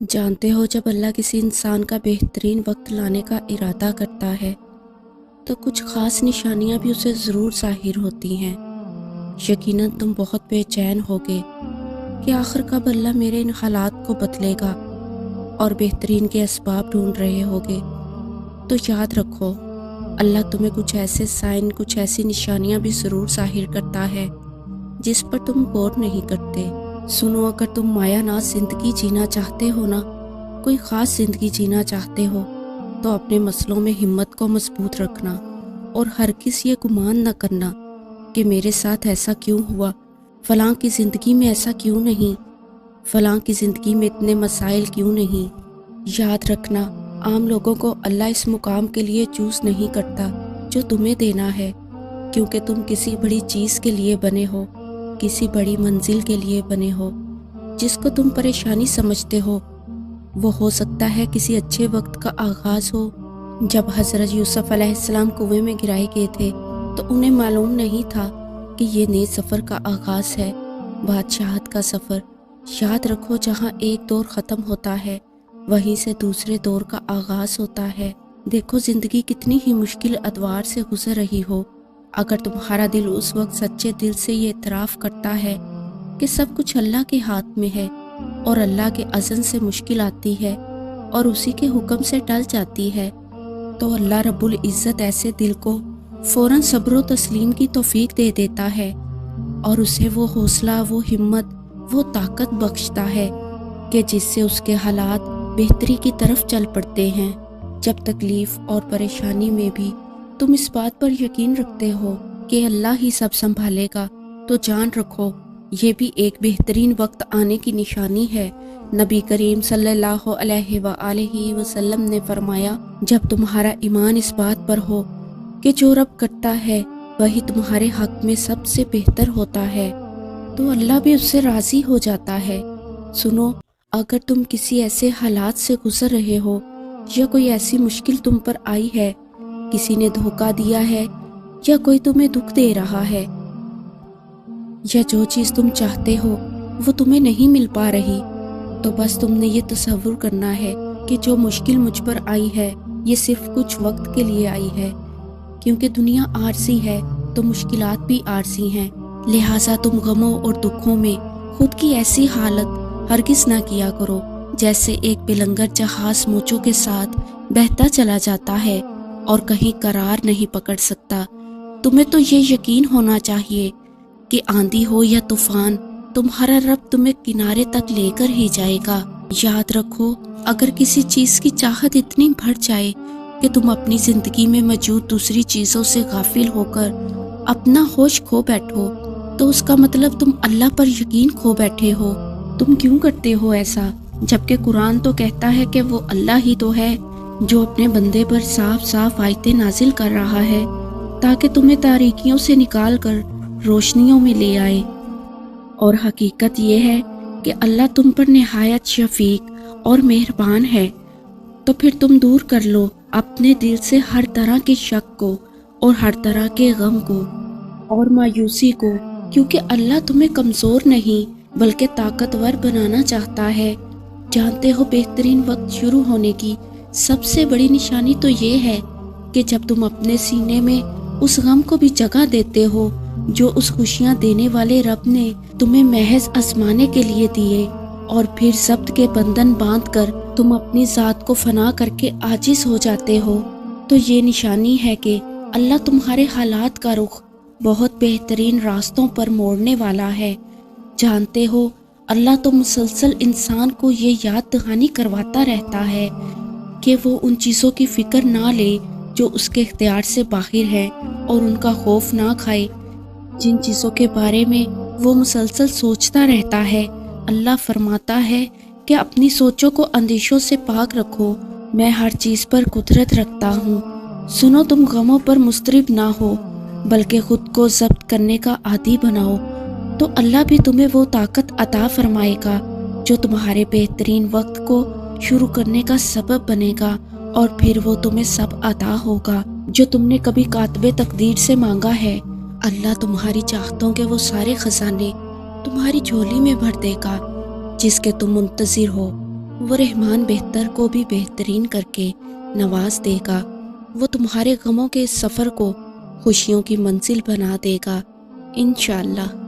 جانتے ہو، جب اللہ کسی انسان کا بہترین وقت لانے کا ارادہ کرتا ہے تو کچھ خاص نشانیاں بھی اسے ضرور ظاہر ہوتی ہیں۔ یقیناً تم بہت بے چین ہوگے کہ آخر کب اللہ میرے ان حالات کو بدلے گا، اور بہترین کے اسباب ڈھونڈ رہے ہوگے۔ تو یاد رکھو، اللہ تمہیں کچھ ایسے سائن، کچھ ایسی نشانیاں بھی ضرور ظاہر کرتا ہے جس پر تم غور نہیں کرتے۔ سنو، اگر تم مایا ناز زندگی جینا چاہتے ہو نا، کوئی خاص زندگی جینا چاہتے ہو، تو اپنے مسئلوں میں ہمت کو مضبوط رکھنا، اور ہرگز یہ گمان نہ کرنا کہ میرے ساتھ ایسا کیوں ہوا، فلاں کی زندگی میں ایسا کیوں نہیں، فلاں کی زندگی میں اتنے مسائل کیوں نہیں۔ یاد رکھنا، عام لوگوں کو اللہ اس مقام کے لیے چوز نہیں کرتا جو تمہیں دینا ہے، کیونکہ تم کسی بڑی چیز کے لیے بنے ہو، کسی بڑی منزل کے لیے بنے ہو۔ جس کو تم پریشانی سمجھتے وہ ہو سکتا ہے کسی اچھے وقت کا آغاز ہو۔ جب حضرت یوسف علیہ السلام کنویں میں گرائے گئے تھے تو انہیں معلوم نہیں تھا کہ یہ نئے سفر کا آغاز ہے، بادشاہت کا سفر۔ یاد رکھو، جہاں ایک دور ختم ہوتا ہے وہیں سے دوسرے دور کا آغاز ہوتا ہے۔ دیکھو، زندگی کتنی ہی مشکل ادوار سے گزر رہی ہو، اگر تمہارا دل اس وقت سچے دل سے یہ اعتراف کرتا ہے کہ سب کچھ اللہ کے ہاتھ میں ہے، اور اللہ کے اذن سے مشکل آتی ہے اور اسی کے حکم سے ٹل جاتی ہے، تو اللہ رب العزت ایسے دل کو فوراً صبر و تسلیم کی توفیق دے دیتا ہے، اور اسے وہ حوصلہ، وہ ہمت، وہ طاقت بخشتا ہے کہ جس سے اس کے حالات بہتری کی طرف چل پڑتے ہیں۔ جب تکلیف اور پریشانی میں بھی تم اس بات پر یقین رکھتے ہو کہ اللہ ہی سب سنبھالے گا، تو جان رکھو یہ بھی ایک بہترین وقت آنے کی نشانی ہے۔ نبی کریم صلی اللہ علیہ وآلہ وسلم نے فرمایا، جب تمہارا ایمان اس بات پر ہو کہ جو رب کرتا ہے وہی تمہارے حق میں سب سے بہتر ہوتا ہے، تو اللہ بھی اس سے راضی ہو جاتا ہے۔ سنو، اگر تم کسی ایسے حالات سے گزر رہے ہو یا کوئی ایسی مشکل تم پر آئی ہے، کسی نے دھوکہ دیا ہے یا کوئی تمہیں دکھ دے رہا ہے، یا جو چیز تم چاہتے ہو وہ تمہیں نہیں مل پا رہی، تو بس تم نے یہ تصور کرنا ہے کہ جو مشکل مجھ پر آئی ہے یہ صرف کچھ وقت کے لیے آئی ہے، کیونکہ دنیا عارضی ہے تو مشکلات بھی عارضی ہیں۔ لہٰذا تم غموں اور دکھوں میں خود کی ایسی حالت ہرگز نہ کیا کرو جیسے ایک بلنگر جہاز موجوں کے ساتھ بہتا چلا جاتا ہے اور کہیں قرار نہیں پکڑ سکتا۔ تمہیں تو یہ یقین ہونا چاہیے کہ آندھی ہو یا طوفان، تمہارا رب تمہیں کنارے تک لے کر ہی جائے گا۔ یاد رکھو، اگر کسی چیز کی چاہت اتنی بڑھ جائے کہ تم اپنی زندگی میں موجود دوسری چیزوں سے غافل ہو کر اپنا ہوش کھو بیٹھو، تو اس کا مطلب تم اللہ پر یقین کھو بیٹھے ہو۔ تم کیوں کرتے ہو ایسا، جبکہ قرآن تو کہتا ہے کہ وہ اللہ ہی تو ہے جو اپنے بندے پر صاف صاف آیتیں نازل کر رہا ہے تاکہ تمہیں تاریکیوں سے نکال کر روشنیوں میں لے آئے۔ اور حقیقت یہ ہے کہ اللہ تم پر نہایت شفیق اور مہربان ہے۔ تو پھر تم دور کر لو اپنے دل سے ہر طرح کے شک کو اور ہر طرح کے غم کو اور مایوسی کو، کیونکہ اللہ تمہیں کمزور نہیں بلکہ طاقتور بنانا چاہتا ہے۔ جانتے ہو، بہترین وقت شروع ہونے کی سب سے بڑی نشانی تو یہ ہے کہ جب تم اپنے سینے میں اس غم کو بھی جگہ دیتے ہو جو اس خوشیاں دینے والے رب نے تمہیں محض آزمانے کے لیے دیے، اور پھر ضبط کے بندھن باندھ کر تم اپنی ذات کو فنا کر کے عاجز ہو جاتے ہو، تو یہ نشانی ہے کہ اللہ تمہارے حالات کا رخ بہت بہترین راستوں پر موڑنے والا ہے۔ جانتے ہو، اللہ تو مسلسل انسان کو یہ یاد دہانی کرواتا رہتا ہے کہ وہ ان چیزوں کی فکر نہ لے جو اس کے اختیار سے باہر ہیں، اور ان کا خوف نہ کھائے جن چیزوں کے بارے میں وہ مسلسل سوچتا رہتا ہے۔ اللہ فرماتا ہے کہ اپنی سوچوں کو اندیشوں سے پاک رکھو، میں ہر چیز پر قدرت رکھتا ہوں۔ سنو، تم غموں پر مضطرب نہ ہو بلکہ خود کو ضبط کرنے کا عادی بناؤ، تو اللہ بھی تمہیں وہ طاقت عطا فرمائے گا جو تمہارے بہترین وقت کو شروع کرنے کا سبب بنے گا، اور پھر وہ تمہیں سب عطا ہوگا جو تم نے کبھی کاتب تقدیر سے مانگا ہے۔ اللہ تمہاری چاہتوں کے وہ سارے خزانے تمہاری جھولی میں بھر دے گا جس کے تم منتظر ہو۔ وہ رحمان بہتر کو بھی بہترین کر کے نواز دے گا۔ وہ تمہارے غموں کے اس سفر کو خوشیوں کی منزل بنا دے گا انشاءاللہ۔